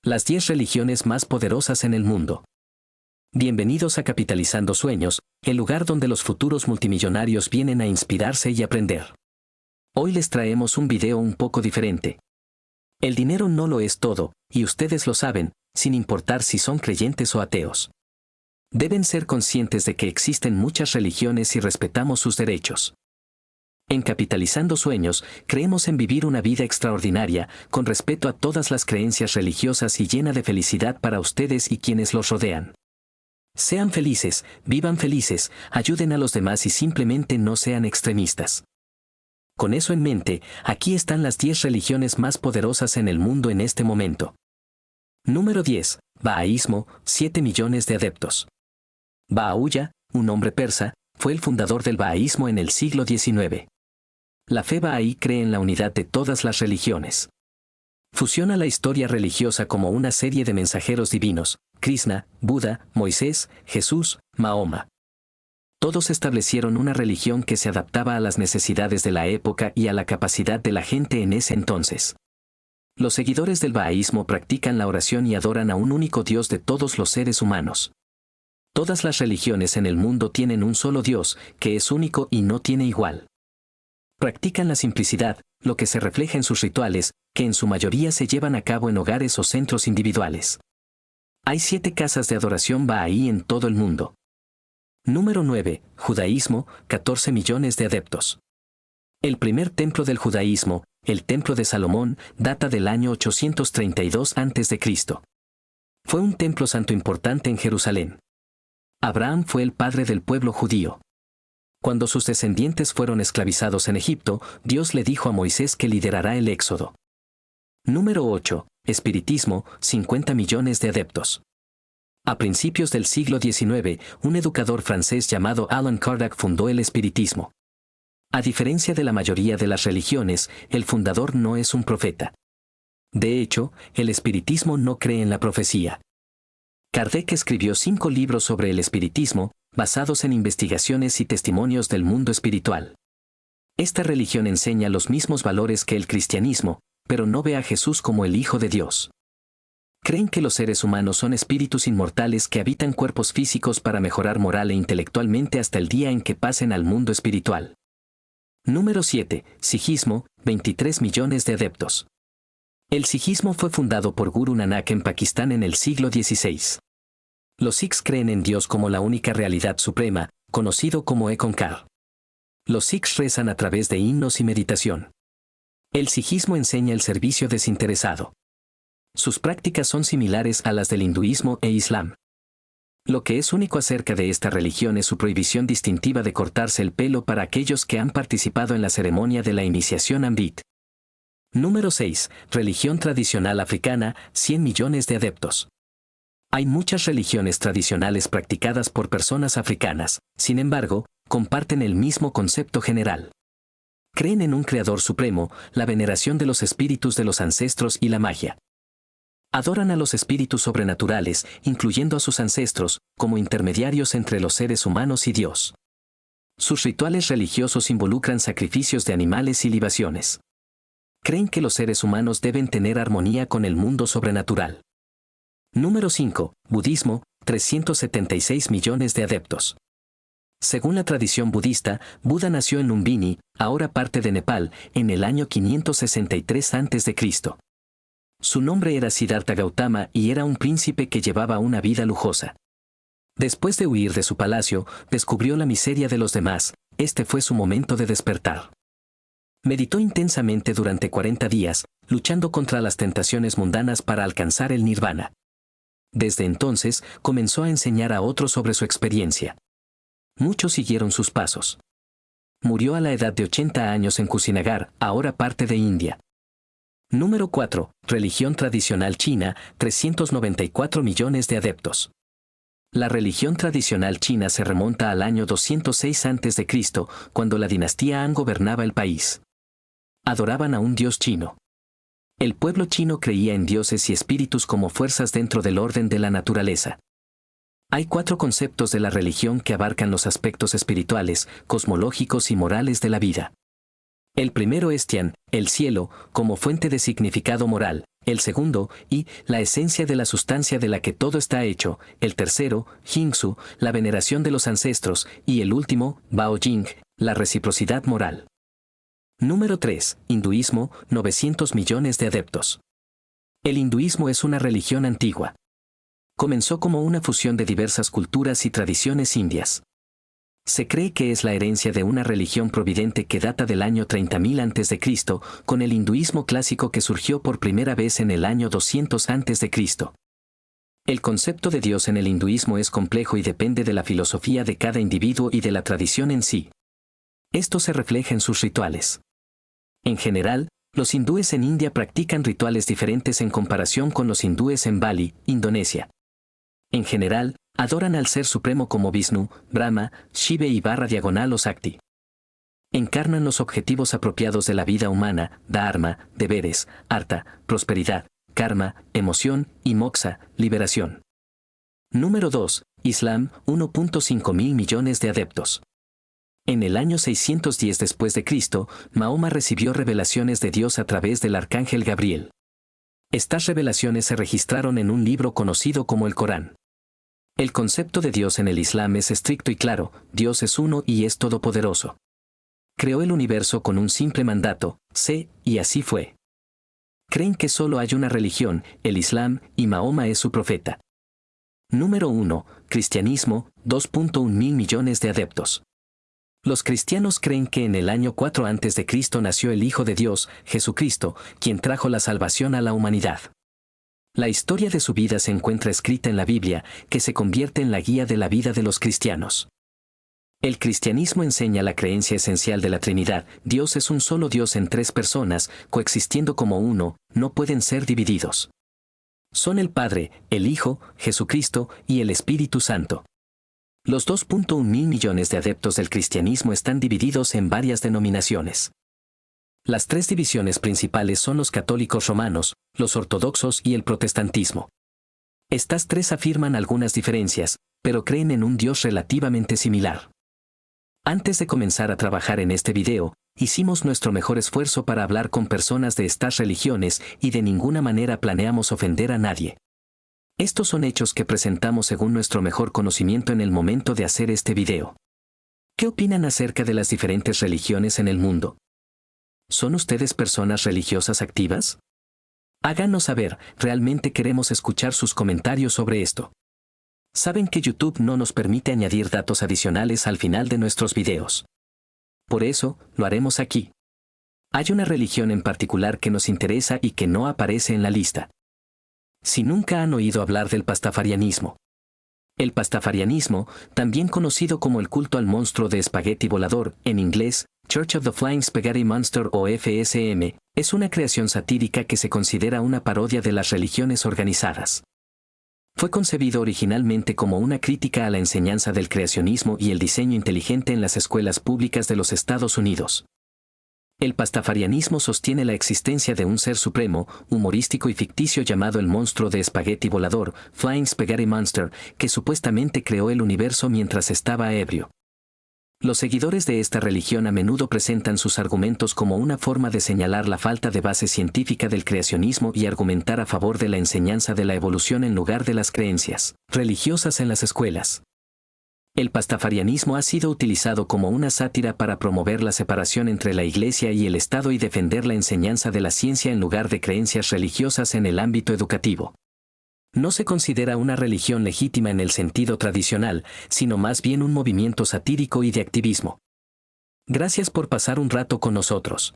Las 10 religiones más poderosas en el mundo. Bienvenidos a Capitalizando Sueños, el lugar donde los futuros multimillonarios vienen a inspirarse y aprender. Hoy les traemos un video un poco diferente. El dinero no lo es todo, y ustedes lo saben, sin importar si son creyentes o ateos. Deben ser conscientes de que existen muchas religiones y respetamos sus derechos. En Capitalizando Sueños, creemos en vivir una vida extraordinaria, con respeto a todas las creencias religiosas y llena de felicidad para ustedes y quienes los rodean. Sean felices, vivan felices, ayuden a los demás y simplemente no sean extremistas. Con eso en mente, aquí están las 10 religiones más poderosas en el mundo en este momento. Número 10. Bahaísmo, 7 millones de adeptos. Baha'u'llah, un hombre persa, fue el fundador del bahaísmo en el siglo XIX. La fe bahaí cree en la unidad de todas las religiones. Fusiona la historia religiosa como una serie de mensajeros divinos: Krishna, Buda, Moisés, Jesús, Mahoma. Todos establecieron una religión que se adaptaba a las necesidades de la época y a la capacidad de la gente en ese entonces. Los seguidores del bahaísmo practican la oración y adoran a un único Dios de todos los seres humanos. Todas las religiones en el mundo tienen un solo Dios, que es único y no tiene igual. Practican la simplicidad, lo que se refleja en sus rituales, que en su mayoría se llevan a cabo en hogares o centros individuales. Hay 7 casas de adoración bahaí en todo el mundo. Número 9. Judaísmo, 14 millones de adeptos. El primer templo del judaísmo, el Templo de Salomón, data del año 832 a.C. Fue un templo santo importante en Jerusalén. Abraham fue el padre del pueblo judío. Cuando sus descendientes fueron esclavizados en Egipto, Dios le dijo a Moisés que liderará el éxodo. Número 8. Espiritismo, 50 millones de adeptos. A principios del siglo XIX, un educador francés llamado Allan Kardec fundó el espiritismo. A diferencia de la mayoría de las religiones, el fundador no es un profeta. De hecho, el espiritismo no cree en la profecía. Kardec escribió 5 libros sobre el espiritismo, basados en investigaciones y testimonios del mundo espiritual. Esta religión enseña los mismos valores que el cristianismo, pero no ve a Jesús como el Hijo de Dios. Creen que los seres humanos son espíritus inmortales que habitan cuerpos físicos para mejorar moral e intelectualmente hasta el día en que pasen al mundo espiritual. Número 7. Sijismo, 23 millones de adeptos. El sijismo fue fundado por Guru Nanak en Pakistán en el siglo XVI. Los sikhs creen en Dios como la única realidad suprema, conocido como Ekankar. Los sikhs rezan a través de himnos y meditación. El sijismo enseña el servicio desinteresado. Sus prácticas son similares a las del hinduismo e islam. Lo que es único acerca de esta religión es su prohibición distintiva de cortarse el pelo para aquellos que han participado en la ceremonia de la iniciación Amrit. Número 6. Religión tradicional africana, 100 millones de adeptos. Hay muchas religiones tradicionales practicadas por personas africanas, sin embargo, comparten el mismo concepto general. Creen en un creador supremo, la veneración de los espíritus de los ancestros y la magia. Adoran a los espíritus sobrenaturales, incluyendo a sus ancestros, como intermediarios entre los seres humanos y Dios. Sus rituales religiosos involucran sacrificios de animales y libaciones. Creen que los seres humanos deben tener armonía con el mundo sobrenatural. Número 5. Budismo, 376 millones de adeptos. Según la tradición budista, Buda nació en Lumbini, ahora parte de Nepal, en el año 563 a.C. Su nombre era Siddhartha Gautama y era un príncipe que llevaba una vida lujosa. Después de huir de su palacio, descubrió la miseria de los demás. Este fue su momento de despertar. Meditó intensamente durante 40 días, luchando contra las tentaciones mundanas para alcanzar el nirvana. Desde entonces, comenzó a enseñar a otros sobre su experiencia. Muchos siguieron sus pasos. Murió a la edad de 80 años en Kushinagar, ahora parte de India. Número 4. Religión tradicional china, 394 millones de adeptos. La religión tradicional china se remonta al año 206 a.C., cuando la dinastía Han gobernaba el país. Adoraban a un dios chino. El pueblo chino creía en dioses y espíritus como fuerzas dentro del orden de la naturaleza. Hay 4 conceptos de la religión que abarcan los aspectos espirituales, cosmológicos y morales de la vida. El primero es Tian, el cielo, como fuente de significado moral, El segundo, y, la esencia de la sustancia de la que todo está hecho. El tercero, Jingsu, la veneración de los ancestros. Y el último, Baojing, la reciprocidad moral. Número 3. Hinduismo, 900 millones de adeptos. El hinduismo es una religión antigua. Comenzó como una fusión de diversas culturas y tradiciones indias. Se cree que es la herencia de una religión providente que data del año 30.000 a.C., con el hinduismo clásico que surgió por primera vez en el año 200 a.C. El concepto de Dios en el hinduismo es complejo y depende de la filosofía de cada individuo y de la tradición en sí. Esto se refleja en sus rituales. En general, los hindúes en India practican rituales diferentes en comparación con los hindúes en Bali, Indonesia. En general, adoran al Ser Supremo como Vishnu, Brahma, Shiva y / o Sakti. Encarnan los objetivos apropiados de la vida humana, dharma, deberes, artha, prosperidad, karma, emoción y moksha, liberación. Número 2. Islam, 1.5 mil millones de adeptos. En el año 610 después de Cristo, Mahoma recibió revelaciones de Dios a través del arcángel Gabriel. Estas revelaciones se registraron en un libro conocido como el Corán. El concepto de Dios en el Islam es estricto y claro: Dios es uno y es todopoderoso. Creó el universo con un simple mandato: sé, y así fue. Creen que solo hay una religión, el Islam, y Mahoma es su profeta. Número 1. Cristianismo, 2.1 mil millones de adeptos. Los cristianos creen que en el año 4 a.C. nació el Hijo de Dios, Jesucristo, quien trajo la salvación a la humanidad. La historia de su vida se encuentra escrita en la Biblia, que se convierte en la guía de la vida de los cristianos. El cristianismo enseña la creencia esencial de la Trinidad: Dios es un solo Dios en tres personas, coexistiendo como uno, no pueden ser divididos. Son el Padre, el Hijo, Jesucristo y el Espíritu Santo. Los 2.1 mil millones de adeptos del cristianismo están divididos en varias denominaciones. Las tres divisiones principales son los católicos romanos, los ortodoxos y el protestantismo. Estas tres afirman algunas diferencias, pero creen en un Dios relativamente similar. Antes de comenzar a trabajar en este video, hicimos nuestro mejor esfuerzo para hablar con personas de estas religiones y de ninguna manera planeamos ofender a nadie. Estos son hechos que presentamos según nuestro mejor conocimiento en el momento de hacer este video. ¿Qué opinan acerca de las diferentes religiones en el mundo? ¿Son ustedes personas religiosas activas? Háganos saber, realmente queremos escuchar sus comentarios sobre esto. Saben que YouTube no nos permite añadir datos adicionales al final de nuestros videos. Por eso, lo haremos aquí. Hay una religión en particular que nos interesa y que no aparece en la lista. Si nunca han oído hablar del pastafarianismo. El pastafarianismo, también conocido como el culto al monstruo de espagueti volador, en inglés, Church of the Flying Spaghetti Monster o FSM, es una creación satírica que se considera una parodia de las religiones organizadas. Fue concebido originalmente como una crítica a la enseñanza del creacionismo y el diseño inteligente en las escuelas públicas de los Estados Unidos. El pastafarianismo sostiene la existencia de un ser supremo, humorístico y ficticio llamado el monstruo de espagueti volador, Flying Spaghetti Monster, que supuestamente creó el universo mientras estaba ebrio. Los seguidores de esta religión a menudo presentan sus argumentos como una forma de señalar la falta de base científica del creacionismo y argumentar a favor de la enseñanza de la evolución en lugar de las creencias religiosas en las escuelas. El pastafarianismo ha sido utilizado como una sátira para promover la separación entre la Iglesia y el Estado y defender la enseñanza de la ciencia en lugar de creencias religiosas en el ámbito educativo. No se considera una religión legítima en el sentido tradicional, sino más bien un movimiento satírico y de activismo. Gracias por pasar un rato con nosotros.